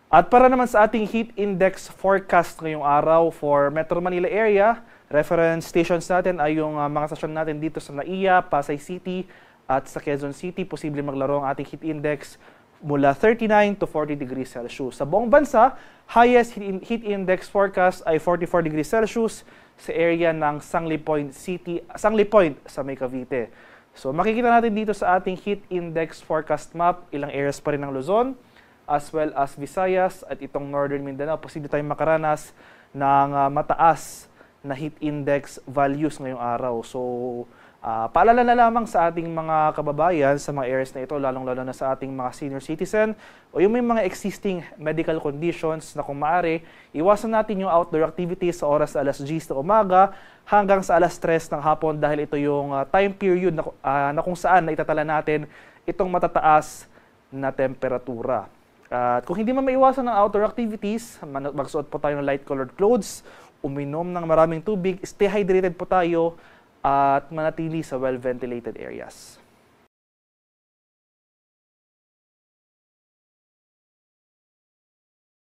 At para naman sa ating heat index forecast ngayong araw for Metro Manila area, reference stations natin ay yung mga stasyon natin dito sa NAIA, Pasay City at sa Quezon City. Posible maglaro ang ating heat index mula 39 to 40 degrees Celsius. Sa buong bansa, highest heat index forecast ay 44 degrees Celsius sa area ng Sangli Point sa May Cavite. So makikita natin dito sa ating heat index forecast map, ilang areas pa rin ng Luzon, as well as Visayas at itong Northern Mindanao. Posible tayong makaranas ng mataas na heat index values ngayong araw. So, paalala na lamang sa ating mga kababayan sa mga areas na ito, lalong-lalo na sa ating mga senior citizen o yung may mga existing medical conditions na kung maaari, iwasan natin yung outdoor activities sa oras sa alas 10 ng umaga hanggang sa alas 3 ng hapon dahil ito yung time period na kung saan na itatala natin itong matataas na temperatura. At kung hindi man maiwasan ng outdoor activities, magsuot po tayo ng light-colored clothes, uminom ng maraming tubig, stay hydrated po tayo, at manatili sa well-ventilated areas.